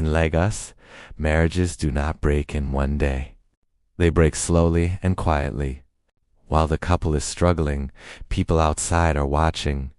In Lagos, marriages do not break in one day. They break slowly and quietly. While the couple is struggling, people outside are watching.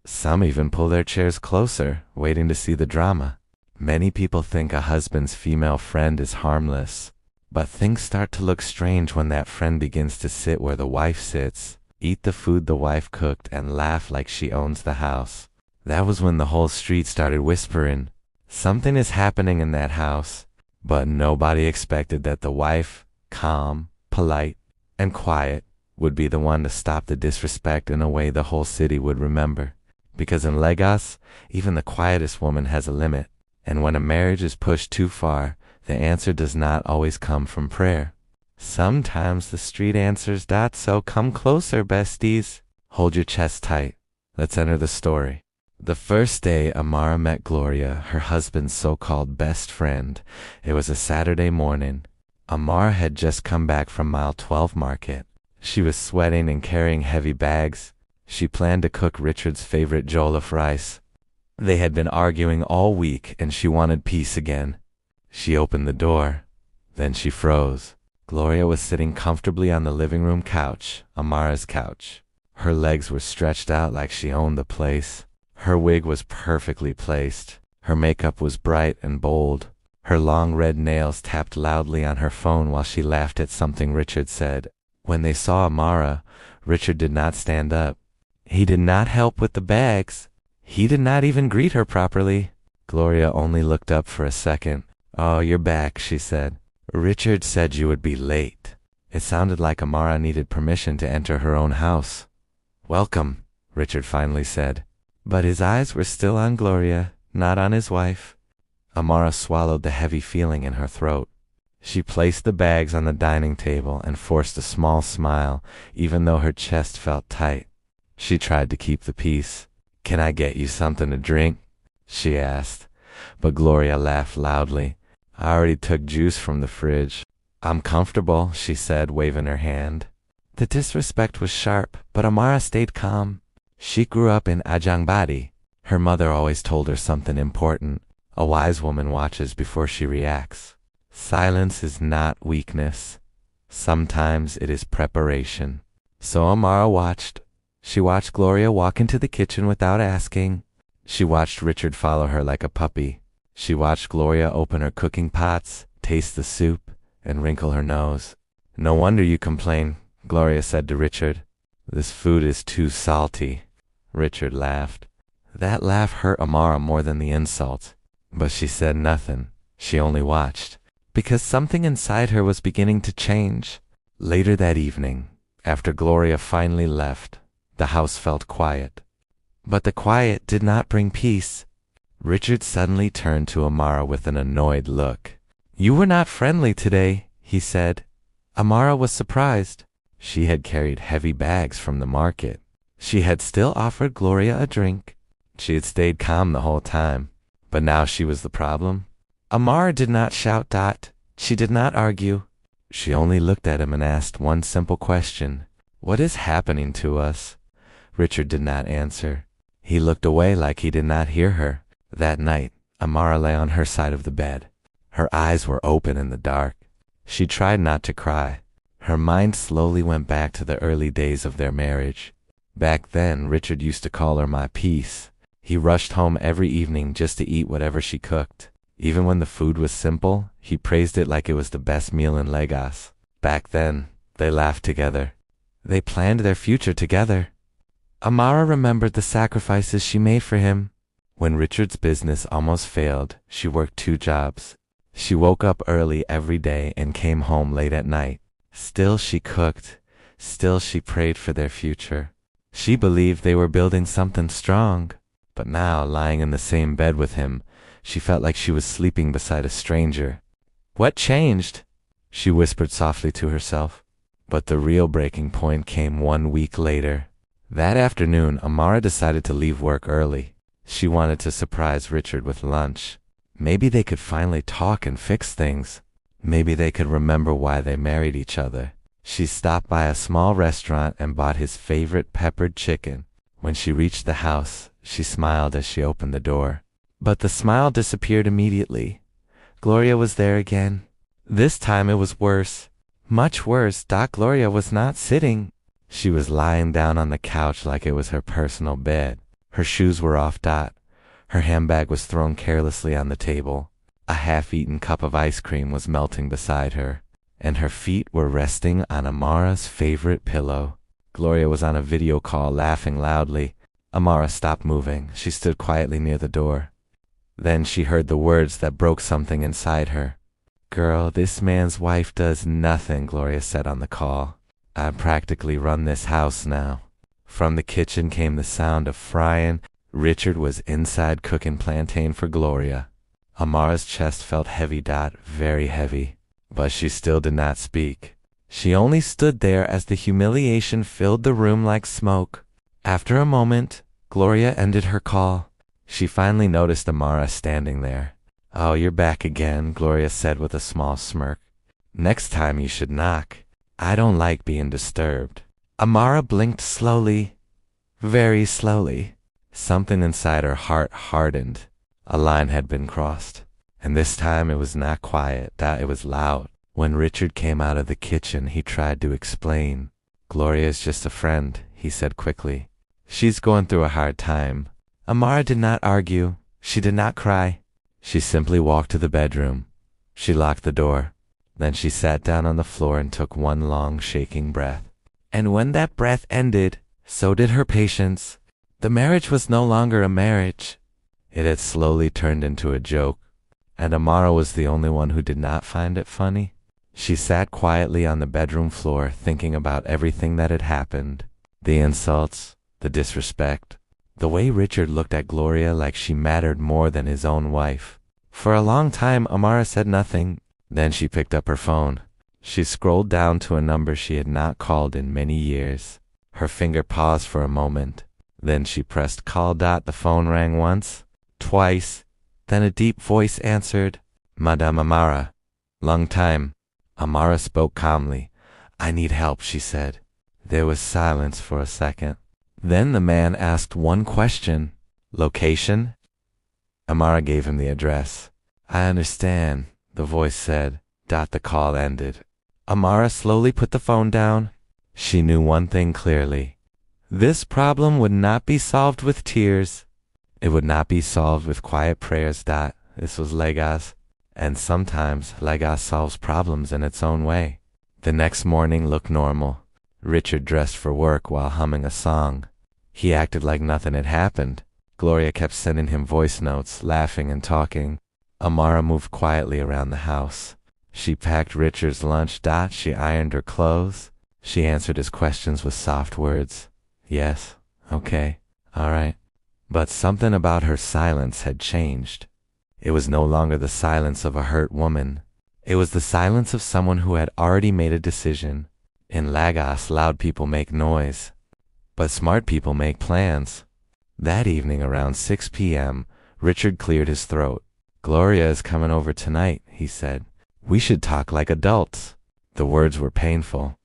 Some even pull their chairs closer, waiting to see the drama. Many people think a husband's female friend is harmless. But things start to look strange when that friend begins to sit where the wife sits, eat the food the wife cooked, and laugh like she owns the house. That was when the whole street started whispering, "Something is happening in that house." But nobody expected that the wife, calm, polite, and quiet, would be the one to stop the disrespect in a way the whole city would remember. Because in Lagos, even the quietest woman has a limit. And when a marriage is pushed too far, the answer does not always come from prayer. Sometimes the street answers that, so come closer, besties. Hold your chest tight. Let's enter the story. The first day Amara met Gloria, her husband's so-called best friend, it was a Saturday morning. Amara had just come back from Mile 12 Market. She was sweating and carrying heavy bags. She planned to cook Richard's favorite jollof rice. They had been arguing all week and she wanted peace again. She opened the door. Then she froze. Gloria was sitting comfortably on the living room couch, Amara's couch. Her legs were stretched out like she owned the place. Her wig was perfectly placed. Her makeup was bright and bold. Her long red nails tapped loudly on her phone while she laughed at something Richard said. When they saw Amara, Richard did not stand up. He did not help with the bags. He did not even greet her properly. Gloria only looked up for a second. "Oh, you're back," she said. "Richard said you would be late." It sounded like Amara needed permission to enter her own house. "Welcome," Richard finally said. But his eyes were still on Gloria, not on his wife. Amara swallowed the heavy feeling in her throat. She placed the bags on the dining table and forced a small smile, even though her chest felt tight. She tried to keep the peace. "Can I get you something to drink?" she asked. But Gloria laughed loudly. "I already took juice from the fridge." "I'm comfortable," she said, waving her hand. The disrespect was sharp, but Amara stayed calm. She grew up in Ajangbadi. Her mother always told her something important. A wise woman watches before she reacts. Silence is not weakness. Sometimes it is preparation. So Amara watched. She watched Gloria walk into the kitchen without asking. She watched Richard follow her like a puppy. She watched Gloria open her cooking pots, taste the soup, and wrinkle her nose. "No wonder you complain," Gloria said to Richard. "This food is too salty." Richard laughed. That laugh hurt Amara more than the insult. But she said nothing. She only watched. Because something inside her was beginning to change. Later that evening, after Gloria finally left, the house felt quiet. But the quiet did not bring peace. Richard suddenly turned to Amara with an annoyed look. "You were not friendly today," he said. Amara was surprised. She had carried heavy bags from the market. She had still offered Gloria a drink. She had stayed calm the whole time. But now she was the problem. Amara did not shout. She did not argue. She only looked at him and asked one simple question. "What is happening to us?" Richard did not answer. He looked away like he did not hear her. That night, Amara lay on her side of the bed. Her eyes were open in the dark. She tried not to cry. Her mind slowly went back to the early days of their marriage. Back then, Richard used to call her my peace. He rushed home every evening just to eat whatever she cooked. Even when the food was simple, he praised it like it was the best meal in Lagos. Back then, they laughed together. They planned their future together. Amara remembered the sacrifices she made for him. When Richard's business almost failed, she worked 2 jobs. She woke up early every day and came home late at night. Still she cooked. Still she prayed for their future. She believed they were building something strong. But now, lying in the same bed with him, she felt like she was sleeping beside a stranger. "What changed?" she whispered softly to herself. But the real breaking point came 1 week later. That afternoon, Amara decided to leave work early. She wanted to surprise Richard with lunch. Maybe they could finally talk and fix things. Maybe they could remember why they married each other. She stopped by a small restaurant and bought his favorite peppered chicken. When she reached the house, she smiled as she opened the door. But the smile disappeared immediately. Gloria was there again. This time it was worse. Much worse. Gloria was not sitting. She was lying down on the couch like it was her personal bed. Her shoes were off. Her handbag was thrown carelessly on the table. A half-eaten cup of ice cream was melting beside her, and her feet were resting on Amara's favorite pillow. Gloria was on a video call, laughing loudly. Amara stopped moving. She stood quietly near the door. Then she heard the words that broke something inside her. "Girl, this man's wife does nothing," Gloria said on the call. "I practically run this house now." From the kitchen came the sound of frying. Richard was inside cooking plantain for Gloria. Amara's chest felt heavy. Very heavy. But she still did not speak. She only stood there as the humiliation filled the room like smoke. After a moment, Gloria ended her call. She finally noticed Amara standing there. "Oh, you're back again," Gloria said with a small smirk. "Next time you should knock. I don't like being disturbed." Amara blinked slowly, very slowly. Something inside her heart hardened. A line had been crossed. And this time it was not quiet, it was loud. When Richard came out of the kitchen, he tried to explain. "Gloria is just a friend," he said quickly. "She's going through a hard time." Amara did not argue. She did not cry. She simply walked to the bedroom. She locked the door. Then she sat down on the floor and took one long, shaking breath. And when that breath ended, so did her patience. The marriage was no longer a marriage. It had slowly turned into a joke. And Amara was the only one who did not find it funny. She sat quietly on the bedroom floor, thinking about everything that had happened. The insults, the disrespect, the way Richard looked at Gloria like she mattered more than his own wife. For a long time, Amara said nothing. Then she picked up her phone. She scrolled down to a number she had not called in many years. Her finger paused for a moment. Then she pressed call. The phone rang once, twice. Then a deep voice answered. "Madame Amara." "Long time." Amara spoke calmly. "I need help," she said. There was silence for a second. Then the man asked one question. "Location?" Amara gave him the address. "I understand," the voice said. The call ended. Amara slowly put the phone down. She knew one thing clearly. This problem would not be solved with tears. It would not be solved with quiet prayers. This was Lagos. And sometimes Lagos solves problems in its own way. The next morning looked normal. Richard dressed for work while humming a song. He acted like nothing had happened. Gloria kept sending him voice notes, laughing and talking. Amara moved quietly around the house. She packed Richard's lunch. She ironed her clothes. She answered his questions with soft words. Yes, okay, all right. But something about her silence had changed. It was no longer the silence of a hurt woman. It was the silence of someone who had already made a decision. In Lagos, loud people make noise, but smart people make plans. That evening around 6 p.m., Richard cleared his throat. "Gloria is coming over tonight," he said. "We should talk like adults." The words were painful,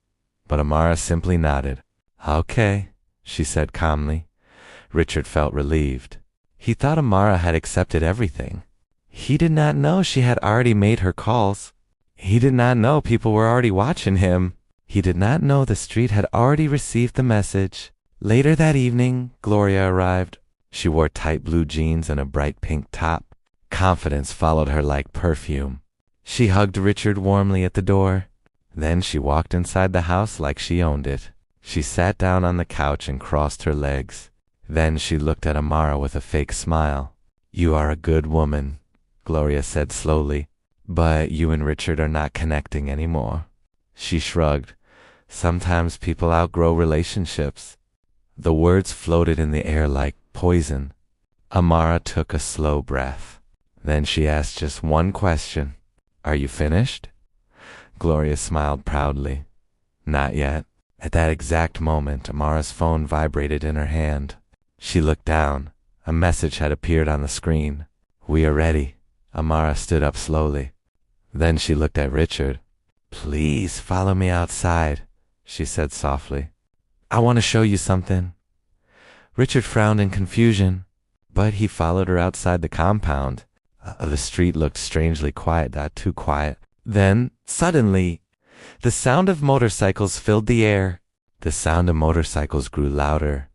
but Amara simply nodded. "Okay," she said calmly. Richard felt relieved. He thought Amara had accepted everything. He did not know she had already made her calls. He did not know people were already watching him. He did not know the street had already received the message. Later that evening, Gloria arrived. She wore tight blue jeans and a bright pink top. Confidence followed her like perfume. She hugged Richard warmly at the door. Then she walked inside the house like she owned it. She sat down on the couch and crossed her legs. Then she looked at Amara with a fake smile. "You are a good woman," Gloria said slowly, "but you and Richard are not connecting anymore." She shrugged. "Sometimes people outgrow relationships." The words floated in the air like poison. Amara took a slow breath. Then she asked just one question. "Are you finished?" Gloria smiled proudly. "Not yet." At that exact moment, Amara's phone vibrated in her hand. She looked down. A message had appeared on the screen. "We are ready." Amara stood up slowly. Then she looked at Richard. "Please follow me outside," she said softly. "I want to show you something." Richard frowned in confusion, but he followed her outside the compound. The street looked strangely quiet, too quiet. Then, suddenly, the sound of motorcycles filled the air. The sound of motorcycles grew louder.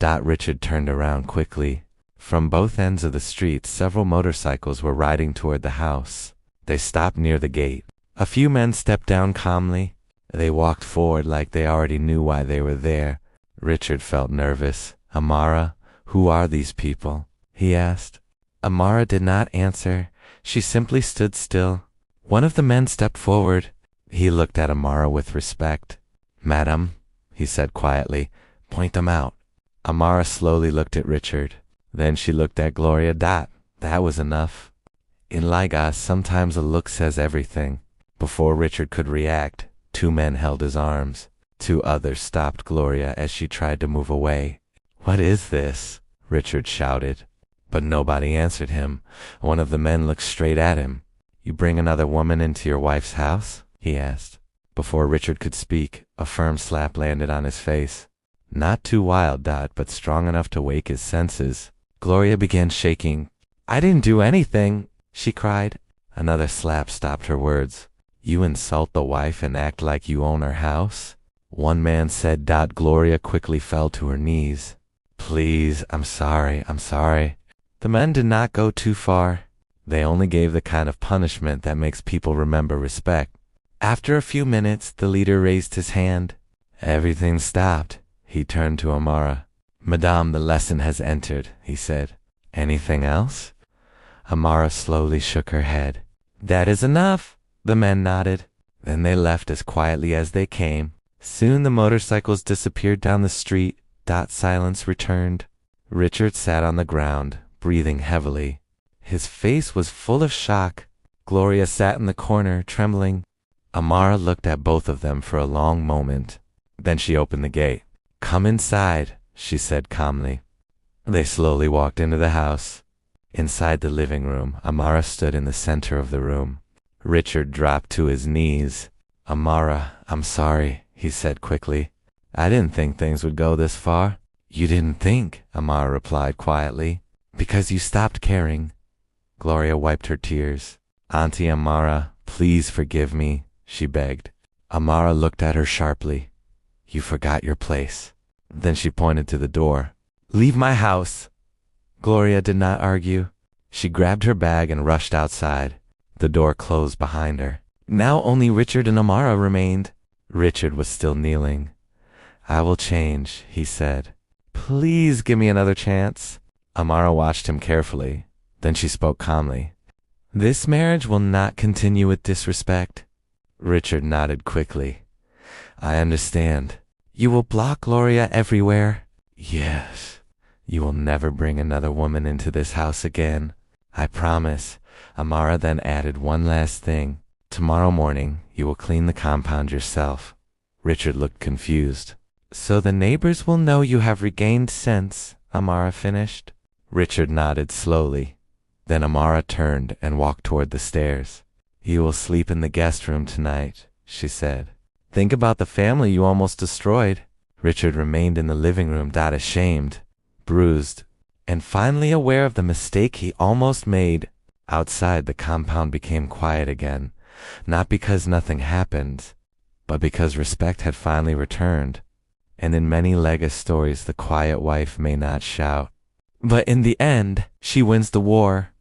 Richard turned around quickly. From both ends of the street, several motorcycles were riding toward the house. They stopped near the gate. A few men stepped down calmly. They walked forward like they already knew why they were there. Richard felt nervous. Amara, who are these people? He asked. Amara did not answer. She simply stood still. One of the men stepped forward. He looked at Amara with respect. Madam, he said quietly, point them out. Amara slowly looked at Richard. Then she looked at Gloria. That was enough. In Lagos, sometimes a look says everything. Before Richard could react, 2 men held his arms. 2 others stopped Gloria as she tried to move away. What is this? Richard shouted. But nobody answered him. One of the men looked straight at him. You bring another woman into your wife's house? He asked. Before Richard could speak, a firm slap landed on his face. Not too wild, but strong enough to wake his senses. Gloria began shaking. I didn't do anything, she cried. Another slap stopped her words. You insult the wife and act like you own her house? One man said. Gloria quickly fell to her knees. Please, I'm sorry. The men did not go too far. They only gave the kind of punishment that makes people remember respect. After a few minutes, the leader raised his hand. Everything stopped. He turned to Amara. Madame, the lesson has entered, he said. Anything else? Amara slowly shook her head. That is enough. The men nodded. Then they left as quietly as they came. Soon the motorcycles disappeared down the street. Silence returned. Richard sat on the ground, breathing heavily. His face was full of shock. Gloria sat in the corner, trembling. Amara looked at both of them for a long moment. Then she opened the gate. Come inside, she said calmly. They slowly walked into the house. Inside the living room, Amara stood in the center of the room. Richard dropped to his knees. Amara, I'm sorry, he said quickly. I didn't think things would go this far. You didn't think, Amara replied quietly, because you stopped caring. Gloria wiped her tears. Auntie Amara, please forgive me, she begged. Amara looked at her sharply. You forgot your place. Then she pointed to the door. Leave my house. Gloria did not argue. She grabbed her bag and rushed outside. The door closed behind her. Now only Richard and Amara remained. Richard was still kneeling. I will change, he said. Please give me another chance. Amara watched him carefully. Then she spoke calmly. This marriage will not continue with disrespect. Richard nodded quickly. I understand. You will block Gloria everywhere? Yes. You will never bring another woman into this house again. I promise. Amara then added one last thing. Tomorrow morning, you will clean the compound yourself. Richard looked confused. So the neighbors will know you have regained sense, Amara finished. Richard nodded slowly. Then Amara turned and walked toward the stairs. You will sleep in the guest room tonight, she said. Think about the family you almost destroyed. Richard remained in the living room, ashamed, bruised, and finally aware of the mistake he almost made. Outside, the compound became quiet again, not because nothing happened, but because respect had finally returned. And in many Lagos stories, the quiet wife may not shout, but in the end, she wins the war.